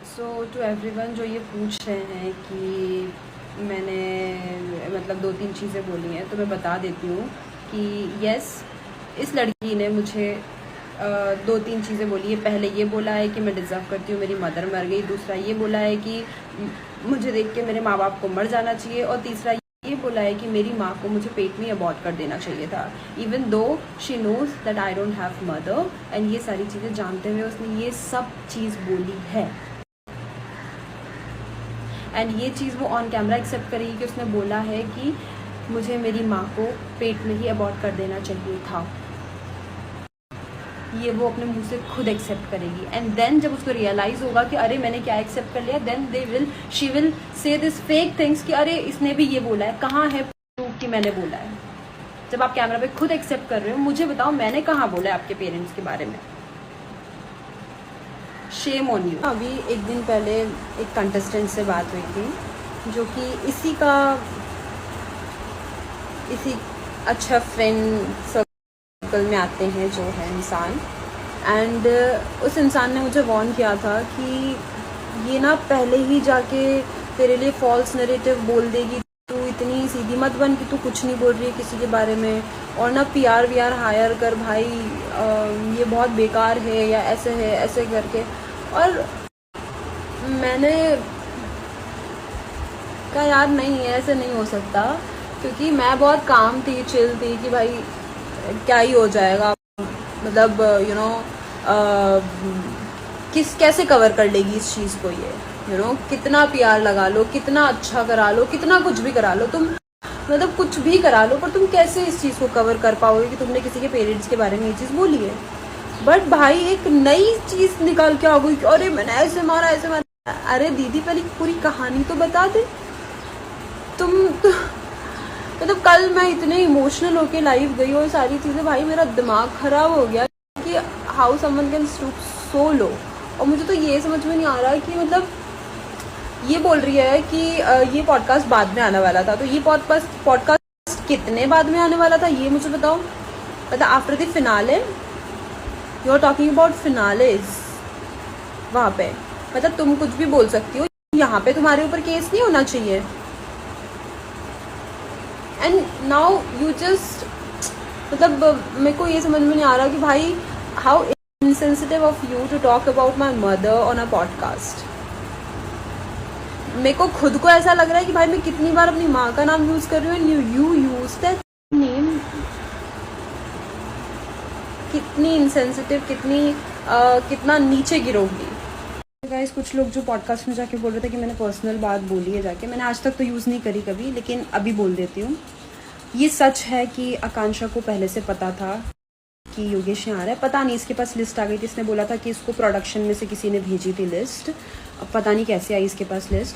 So to everyone जो ये पूछ रहे हैं कि मैंने मतलब 2-3 चीज़ें बोली हैं, तो मैं बता देती हूँ कि यस, इस लड़की ने मुझे 2-3 चीज़ें बोली है। पहले ये बोला है कि मैं डिज़र्व करती हूँ, मेरी मदर मर गई। दूसरा ये बोला है कि मुझे देख के मेरे माँ बाप को मर जाना चाहिए। और तीसरा ये बोला है कि मेरी माँ को मुझे पेट में अबॉर्ट कर देना चाहिए था, even though she knows that I don't have mother. And ये सारी चीज़ें जानते हुए उसने ये सब चीज़ बोली है। एंड ये चीज़ वो ऑन कैमरा एक्सेप्ट करेगी कि उसने बोला है कि मुझे मेरी माँ को पेट में ही अबॉर्ट कर देना चाहिए था। ये वो अपने मुंह से खुद एक्सेप्ट करेगी। एंड देन जब उसको रियलाइज़ होगा कि अरे मैंने क्या एक्सेप्ट कर लिया, then she will say this fake things कि अरे इसने भी ये बोला है, कहाँ है प्रूफ कि मैंने बोला है। जब आप कैमरा पे खुद एक्सेप्ट कर रहे हो, मुझे बताओ मैंने कहाँ बोला है आपके पेरेंट्स के बारे में। Shame on you. अभी एक दिन पहले एक कंटेस्टेंट से बात हुई थी जो कि इसी अच्छा फ्रेंड सर्कल में आते हैं जो है इंसान। एंड उस इंसान ने मुझे वार्न किया था कि ये ना पहले ही जाके तेरे लिए फॉल्स नरेटिव बोल देगी, तू इतनी सीधी मत बन कि तू कुछ नहीं बोल रही है किसी के बारे में, और ना पीआर वीआर हायर कर भाई, ये बहुत बेकार है या ऐसे है ऐसे करके। और मैंने कहा यार नहीं है, ऐसे नहीं हो सकता, क्योंकि मैं बहुत काम थी, चिल थी कि भाई क्या ही हो जाएगा, मतलब यू नो कैसे कवर कर लेगी इस चीज़ को ये, कितना पीआर लगा लो, कितना अच्छा करा लो, कितना कुछ भी करा लो तुम, मतलब कुछ भी करा लो, पर तुम कैसे इस चीज़ को कवर कर पाओगे कि तुमने किसी के पेरेंट्स के बारे में ये चीज़ बोली है। बट भाई एक नई चीज़ निकाल के आ गई कि अरे मैंने ऐसे मारा ऐसे मारा। अरे दीदी पहले पूरी कहानी तो बता दे। तुम तो मतलब कल मैं इतने इमोशनल होके लाइव गई और सारी चीज़ें, भाई मेरा दिमाग खराब हो गया कि हाउ समवन कैन स्टूप सो लो। और मुझे तो ये समझ में नहीं आ रहा कि मतलब ये बोल रही है कि ये पॉडकास्ट बाद में आने वाला था, तो ये पॉडकास्ट कितने बाद में आने वाला था ये मुझे बताओ। मतलब after the finale you are talking about finales, वहाँ पे मतलब तुम कुछ भी बोल सकती हो, यहाँ पे तुम्हारे ऊपर केस नहीं होना चाहिए। एंड नाउ यू जस्ट मतलब मेरे को ये समझ में नहीं आ रहा कि भाई how insensitive of you to talk about my mother on a podcast. मेरे को खुद को ऐसा लग रहा है कि भाई मैं कितनी बार अपनी माँ का नाम यूज कर रही हूँ and you use that name. कितनी इनसेंसिटिव, कितना नीचे गिरोगी। गाइस कुछ लोग जो पॉडकास्ट में जाके बोल रहे थे कि मैंने पर्सनल बात बोली है जाके, मैंने आज तक तो यूज़ नहीं करी कभी, लेकिन अभी बोल देती हूँ। ये सच है कि आकांक्षा को पहले से पता था कि योगेश यहाँ आ रहा है। पता नहीं इसके पास लिस्ट आ गई थी, इसने बोला था कि इसको प्रोडक्शन में से किसी ने भेजी थी लिस्ट, अब पता नहीं कैसे आई इसके पास लिस्ट।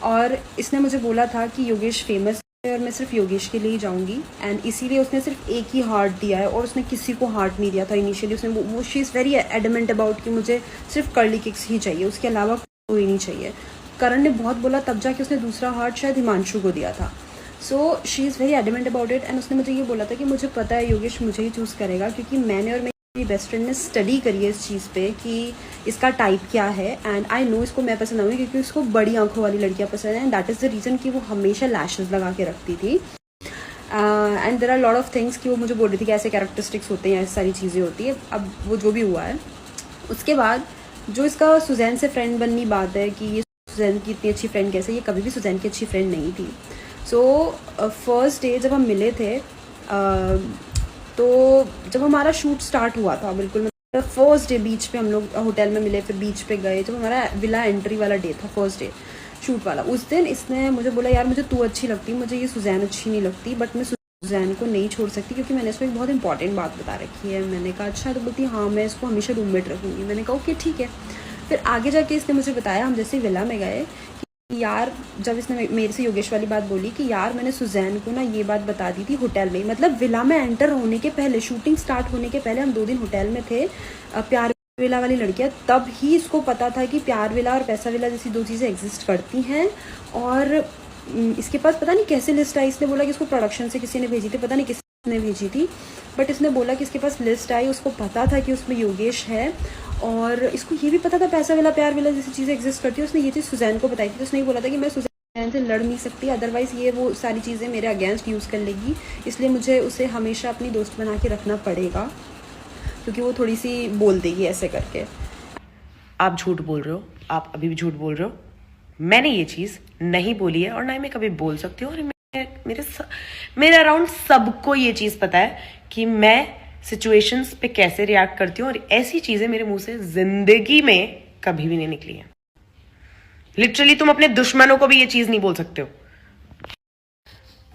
और इसने मुझे बोला था कि योगेश फेमस और मैं सिर्फ योगेश के लिए ही जाऊंगी, एंड इसीलिए उसने सिर्फ एक ही हार्ट दिया है और उसने किसी को हार्ट नहीं दिया था इनिशियली। उसने वो she is very adamant about कि मुझे सिर्फ कर्ली किक्स ही चाहिए, उसके अलावा कोई नहीं चाहिए। करण ने बहुत बोला तब जाके उसने दूसरा हार्ट शायद हिमांशु को दिया था। So she is very adamant about it. And उसने मुझे ये बोला था कि मुझे पता है योगेश मुझे ही चूज़ करेगा, क्योंकि मैंने और मेरी बेस्ट फ्रेंड ने स्टडी करी है इस चीज़ पे कि इसका टाइप क्या है, एंड आई नो इसको मैं पसंद आऊँगी क्योंकि उसको बड़ी आंखों वाली लड़कियाँ पसंद हैं, and that is the reason कि वो हमेशा लैशेज़ लगा के रखती थी। And there are lot of things कि वो मुझे बोल रही थी कि ऐसे कैरेक्टरिस्टिक्स होते हैं, ऐसी सारी चीज़ें होती है। अब वो जो भी हुआ है, उसके बाद जो इसका सुजैन से फ्रेंड बननी बात है कि ये सुजैन की इतनी अच्छी फ्रेंड कैसे, ये कभी भी सुजैन की अच्छी फ्रेंड नहीं थी। सो फर्स्ट डे जब हम मिले थे, तो जब हमारा शूट स्टार्ट हुआ था, बिल्कुल मतलब फर्स्ट डे बीच पे हम लोग होटल में मिले, फिर बीच पे गए, जब हमारा विला एंट्री वाला डे था, फर्स्ट डे शूट वाला, उस दिन इसने मुझे बोला यार मुझे तू अच्छी लगती, मुझे ये सुजैन अच्छी नहीं लगती, बट मैं सुजैन को नहीं छोड़ सकती क्योंकि मैंने इसको एक बहुत इंपॉर्टेंट बात बता रखी है। मैंने कहा अच्छा, तो बोलती हाँ मैं इसको हमेशा रूममेट रखूँगी। मैंने कहा ओके ठीक है। फिर आगे जाके इसने मुझे बताया, हम जैसे विला में गए कि यार जब इसने मेरे से योगेश वाली बात बोली कि यार मैंने सुजैन को ना ये बात बता दी थी होटल में, मतलब विला में एंटर होने के पहले, शूटिंग स्टार्ट होने के पहले हम 2 दिन होटल में थे, प्यार विला वाली लड़कियाँ, तब ही इसको पता था कि प्यार विला और पैसा विला जैसी 2 चीज़ें एग्जिस्ट करती हैं। और इसके पास पता नहीं कैसे लिस्ट आई, इसने बोला कि इसको प्रोडक्शन से किसी ने भेजी थी, पता नहीं किसने भेजी थी, बट इसने बोला कि इसके पास लिस्ट आई, उसको पता था कि उसमें योगेश है। और इसको ये भी पता था पैसा वाला प्यार वाला जैसी चीज़ें एग्जिस्ट करती है। उसने ये चीज़ सुजैन को बताई थी, तो उसने ये बोला था कि मैं सुजैन से लड़ नहीं सकती, अदरवाइज़ ये वो सारी चीज़ें मेरे अगेंस्ट यूज़ कर लेगी, इसलिए मुझे उसे हमेशा अपनी दोस्त बना के रखना पड़ेगा, क्योंकि वो थोड़ी सी बोल देगी ऐसे करके। आप झूठ बोल रहे हो, आप अभी भी झूठ बोल रहे हो। मैंने ये चीज़ नहीं बोली है और ना ही मैं कभी बोल सकती हूँ। और मेरे अराउंड सबको ये चीज़ पता है कि मैं सिचुएशंस पे कैसे रिएक्ट करती हूँ, और ऐसी चीज़ें मेरे मुंह से जिंदगी में कभी भी नहीं निकली हैं। लिटरली तुम अपने दुश्मनों को भी ये चीज़ नहीं बोल सकते हो।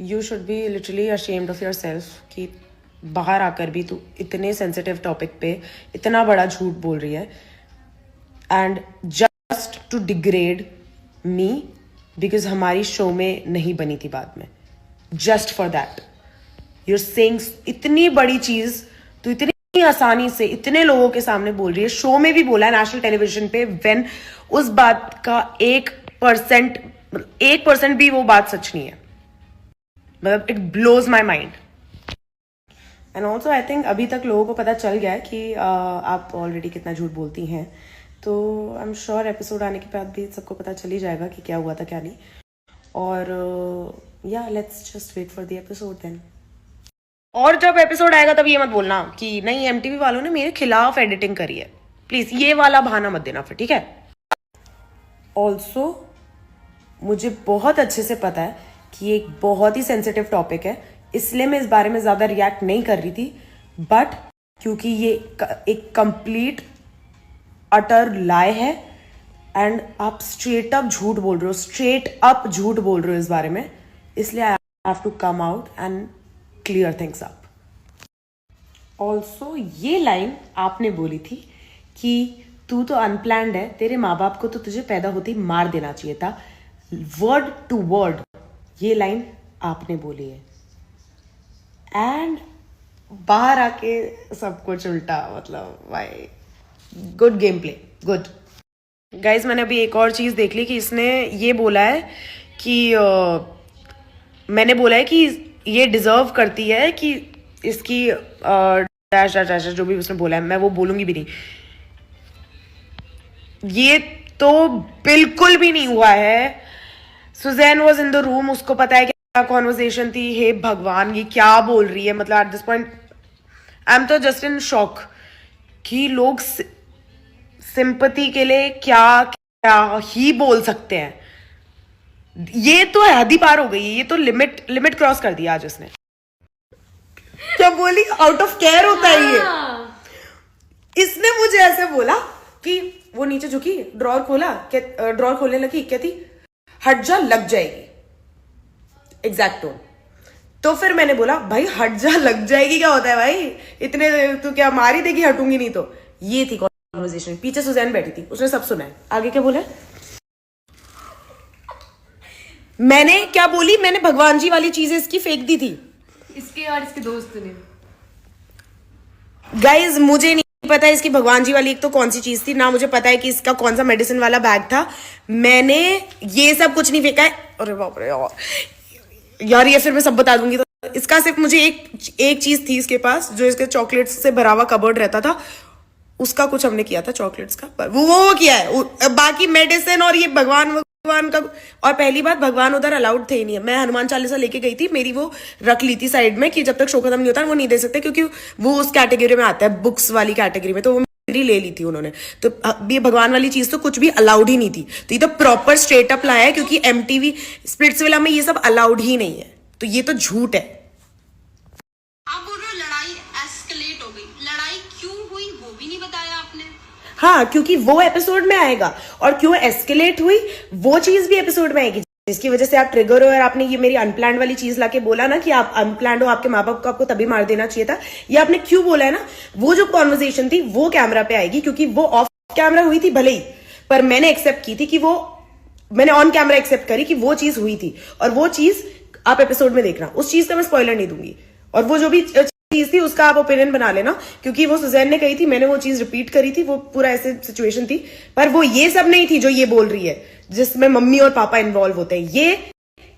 You should be literally ashamed of your self कि बाहर आकर भी तू इतने सेंसिटिव टॉपिक पे इतना बड़ा झूठ बोल रही है, and just to degrade me because हमारी शो में नहीं बनी थी बाद में। Just for that you're saying इतनी बड़ी चीज तो इतनी आसानी से इतने लोगों के सामने बोल रही है। शो में भी बोला है, नेशनल टेलीविजन पे, व्हेन उस बात का 1% भी वो बात सच नहीं है। मतलब it blows my mind. And also I think अभी तक लोगों को पता चल गया है कि आप ऑलरेडी कितना झूठ बोलती हैं, तो आई एम श्योर एपिसोड आने के बाद भी सबको पता चल ही जाएगा कि क्या हुआ था क्या नहीं। और या let's just wait for the episode then. और जब एपिसोड आएगा तब ये मत बोलना कि नहीं एमटीवी वालों ने मेरे खिलाफ एडिटिंग करी है। प्लीज ये वाला बहाना मत देना फिर, ठीक है। ऑल्सो मुझे बहुत अच्छे से पता है कि ये एक बहुत ही सेंसिटिव टॉपिक है, इसलिए मैं इस बारे में ज्यादा रिएक्ट नहीं कर रही थी। बट क्योंकि ये एक कंप्लीट अटर लाइ है एंड आप स्ट्रेट अप झूठ बोल रहे हो, स्ट्रेट अप झूठ बोल रहे हो इस बारे में, इसलिए I have to come out and clear things up. Also ये लाइन आपने बोली थी कि तू तो अनप्लैंड है, तेरे माँ बाप को तो तुझे पैदा होते ही मार देना चाहिए था, वर्ड टू वर्ड ये लाइन आपने बोली है। एंड बाहर आके सब कुछ उल्टा, मतलब भाई good game play, good. Guys मैंने अभी एक और चीज देख ली कि इसने ये बोला है कि मैंने बोला है कि ये डिजर्व करती है कि इसकी डैश डैश डैश जो भी उसने बोला है, मैं वो बोलूंगी भी नहीं। ये तो बिल्कुल भी नहीं हुआ है। Susan was in the room, उसको पता है क्या कॉन्वर्सेशन थी। हे भगवान ये क्या बोल रही है। मतलब at this point I am तो जस्ट इन शॉक कि लोग सिंपैथी के लिए क्या क्या ही बोल सकते हैं। ये तो हद ही पार हो गई, ये तो लिमिट क्रॉस कर दिया आज इसने। क्या बोली, आउट ऑफ केयर होता है ये। इसने मुझे ऐसे बोला कि वो नीचे झुकी, ड्रॉर खोला, ड्रॉर खोलने लगी, कहती हट जा लग जाएगी, एग्जैक्ट टोन। तो फिर मैंने बोला भाई हट जा लग जाएगी क्या होता है भाई, इतने तू क्या मारी देगी हटूंगी नहीं तो। ये थी कॉन्वर्सेशन, पीछे सुजैन बैठी थी, उसने सब सुना है। आगे क्या बोला, मैंने क्या बोली, मैंने भगवान जी वाली चीजें इसकी फेंक दी थी, इसके और इसके दोस्त ने। गाइज मुझे नहीं पता इसकी भगवान जी वाली एक तो कौन सी चीज थी, ना मुझे पता है कि इसका कौन सा मेडिसिन वाला बैग था। मैंने ये सब कुछ नहीं फेंका है। अरे बाप रे यार ये फिर मैं सब बता दूंगी। तो इसका सिर्फ मुझे एक चीज थी इसके पास, जो इसके चॉकलेट्स से भरा हुआ कबर्ड रहता था, उसका कुछ हमने किया था चॉकलेट्स का, पर वो किया है। बाकी मेडिसिन और ये भगवान का। और पहली बात, भगवान उधर अलाउड थे ही नहीं। मैं हनुमान चालीसा लेके गई थी, मेरी वो रख ली थी साइड में कि जब तक शो खत्म नहीं होता वो नहीं दे सकते, क्योंकि वो उस कैटेगरी में आता है, बुक्स वाली कैटेगरी में, तो वो मेरी ले ली थी उन्होंने। तो ये भगवान वाली चीज तो कुछ भी अलाउड ही नहीं थी। तो ये तो प्रॉपर स्ट्रेट अप लाया है, क्योंकि एमटीवी स्प्लिट्सविला में ये सब अलाउड ही नहीं है। तो ये तो झूठ है। आप बोल रहे हो लड़ाई एस्केलेट हो गई, लड़ाई क्यों हुई वो भी नहीं बताया आपने। हाँ, क्योंकि वो एपिसोड में आएगा, और क्यों एस्केलेट हुई वो चीज भी एपिसोड में आएगी, जिसकी वजह से आप ट्रिगर हो। और आपने ये मेरी अनप्लान्ड वाली चीज लाके बोला ना कि आप अनप्लान्ड हो, आपके माँ बाप को आपको तभी मार देना चाहिए था, ये आपने क्यों बोला है ना। वो जो कॉन्वर्सेशन थी वो कैमरा पे आएगी, क्योंकि वो ऑफ कैमरा हुई थी भले ही, पर मैंने एक्सेप्ट की थी कि मैंने ऑन कैमरा एक्सेप्ट करी कि वो चीज हुई थी, और वो चीज आप एपिसोड में देखना। उस चीज का मैं स्पॉइलर नहीं दूंगी, और वो जो भी चीज थी उसका आप ओपिनियन बना लेना, क्योंकि वो सुजैन ने कही थी, मैंने वो चीज रिपीट करी थी, वो पूरा ऐसे सिचुएशन थी। पर वो ये सब नहीं थी जो ये बोल रही है, जिसमें मम्मी और पापा इन्वॉल्व होते हैं। ये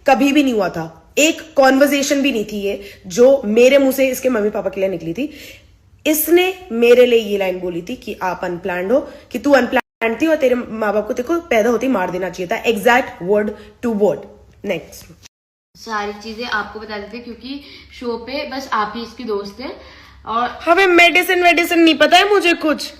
कभी भी नहीं हुआ था, एक कॉन्वर्सेशन भी नहीं थी ये जो मेरे मुंह से इसके मम्मी पापा के लिए निकली थी। इसने मेरे लिए ये लाइन बोली थी कि आप अनप्लान्ड हो, कि तू अनप्लान्ड थी और तेरे माँ बाप को तेरे को पैदा होते ही मार देना चाहिए था, exact word to word. Next. सारी चीजें आपको बता देते क्योंकि शो पे बस आप ही इसकी दोस्त है। और हमें मेडिसिन नहीं पता है मुझे कुछ।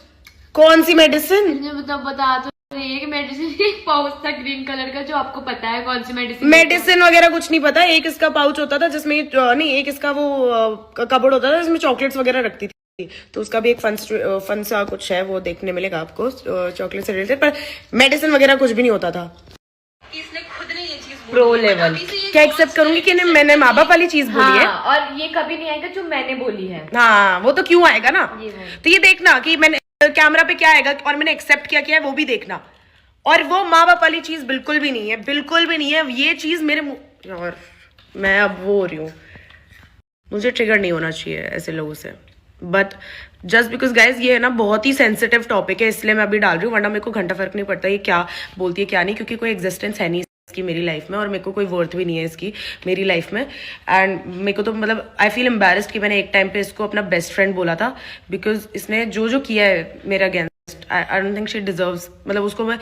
कौन सी मेडिसिन? मतलब बता तो रही है कि मेडिसिन एक पाउच था ग्रीन कलर का, जो आपको पता है कौन सी मेडिसिन। मेडिसिन वगैरह कुछ नहीं पता। एक इसका पाउच होता था जिसमें नहीं, एक इसका वो कबर्ड होता था जिसमें चॉकलेट्स वगैरह रखती थी, तो उसका भी एक फन सा कुछ है, वो देखने मिलेगा आपको चॉकलेट से रिलेटेड, पर मेडिसिन वगैरह कुछ भी नहीं होता था। इसने खुद ने ये चीज बोली प्रो है, but लेवल अभी से ये क्या एक्सेप्ट करूंगी कि मैंने माँ बाप वाली चीज बोली है? हाँ, और ये कभी नहीं आएगा जो मैंने बोली है। हाँ, वो तो क्यों आएगा ना। ये वो। तो ये देखना कि मैंने कैमरा पे क्या आएगा और मैंने एक्सेप्ट क्या किया है वो भी देखना। और वो माँ बाप वाली चीज बिल्कुल भी नहीं है, बिल्कुल भी नहीं है। ये चीज मेरे मुंह, और मैं अब वो हो रही हूँ, मुझे ट्रिगर नहीं होना चाहिए ऐसे लोगों से, बट जस्ट बिकॉज गाइज ये है ना बहुत ही सेंसिटिव टॉपिक है, इसलिए मैं अभी डाल रही हूँ, वरना मेरे को घंटा फर्क नहीं पड़ता ये क्या बोलती है क्या नहीं, क्योंकि कोई एग्जिस्टेंस है नहीं इसकी मेरी लाइफ में, और मेरे को कोई वर्थ भी नहीं है इसकी मेरी लाइफ में। एंड मेरे को तो मतलब आई फील एम्बेरस्ड कि मैंने एक टाइम पे इसको अपना बेस्ट फ्रेंड बोला था, बिकॉज इसने जो किया है मेरा against, I don't think she deserves, मतलब उसको मैं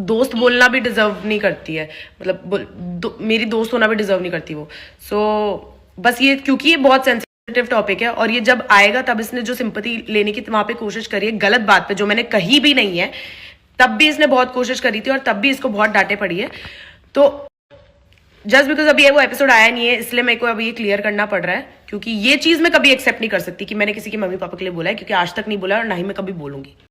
दोस्त बोलना भी डिजर्व नहीं करती है, मतलब मेरी दोस्त होना भी डिजर्व नहीं करती वो। सो बस ये क्योंकि ये बहुत सेंसिटिव टॉपिक है, और ये जब आएगा तब इसने जो सिंपैथी लेने की वहां पे कोशिश करी है गलत बात पे, जो मैंने कही भी नहीं है, तब भी इसने बहुत कोशिश करी थी और तब भी इसको बहुत डांटे पड़ी है। तो जस्ट बिकॉज अभी वो एपिसोड आया नहीं है, इसलिए मेरे को अभी ये क्लियर करना पड़ रहा है, क्योंकि ये चीज मैं कभी एक्सेप्ट नहीं कर सकती कि मैंने किसी के मम्मी पापा के लिए बोला है, क्योंकि आज तक नहीं बोला और ना ही मैं कभी बोलूंगी।